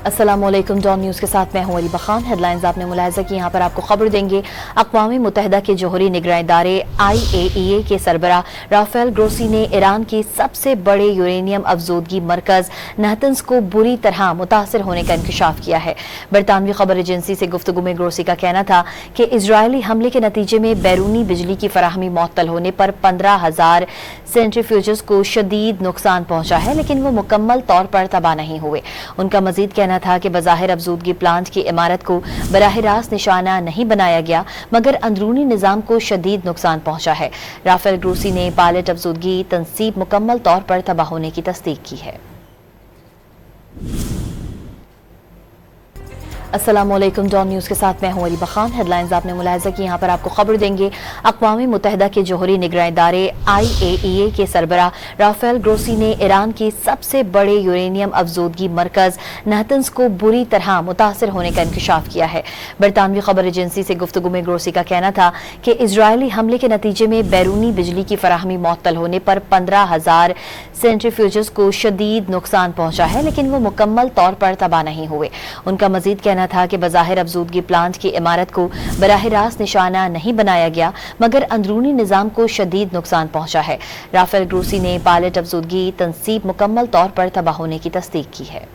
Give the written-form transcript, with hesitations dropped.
अस्सलाम वालेकुम। Don news के साथ मैं हूं अरीबा खान। हेडलाइंस आपने मुलाहिजा की, यहाँ पर आपको खबर देंगे। अक़वाम मुत्तहिदा के जौहरी निगरां इदारे IAEA के सरबराह राफेल ग्रोसी ने ईरान के सबसे बड़े यूरेनियम अफजोदगी मरकज़ नातंज को बुरी तरह मुतासर होने का इंकशाफ किया है। बरतानवी खबर एजेंसी से गुफ्तगू में ग्रोसी का कहना था कि इजरायली हमले के नतीजे में बैरूनी बिजली की फराहमी मुअत्तल होने पर 15,000 सेंट्रीफ्यूजेस को शदीद नुकसान पहुंचा है, लेकिन वो मुकम्मल तौर पर तबाह नहीं हुए। उनका मजीद कहना था कि बज़ाहिर अफजूदगी प्लांट की इमारत को बराह रास्त निशाना नहीं बनाया गया, मगर अंदरूनी निज़ाम को शदीद नुकसान पहुंचा है। राफेल ग्रोसी ने पायलट अफजूदगी तंसीब मुकम्मल तौर पर तबाह होने की तस्दीक की है। अस्सलाम वालेकुम। डॉन न्यूज़ के साथ मैं हूं अरीबा खान। हेडलाइंस आपने मुलाहिजा की, यहाँ पर आपको खबर देंगे। अक़वाम मुत्तहिदा के जौहरी निगरां इदारे IAEA के सरबराह राफेल ग्रोसी ने ईरान के सबसे बड़े यूरेनियम अफजोदगी मरकज़ नातंज को बुरी तरह मुतासर होने का इंकशाफ किया है। बरतानवी खबर एजेंसी से गुफ्तगू में ग्रोसी का कहना था कि इजरायली हमले के नतीजे में बैरूनी बिजली की फराहमी मुअत्तल होने पर 15,000 सेंट्रीफ्यूजेस को शदीद नुकसान पहुंचा है, लेकिन वो मुकम्मल तौर पर तबाह नहीं हुए। उनका मजीद कहना था कि बज़ाहिर अफजूदगी प्लांट की इमारत को बराह रास्त निशाना नहीं बनाया गया, मगर अंदरूनी निज़ाम को शदीद नुकसान पहुंचा है। राफेल ग्रोसी ने पायलट अफजूदगी तंसीब मुकम्मल तौर पर तबाह होने की तस्दीक की है।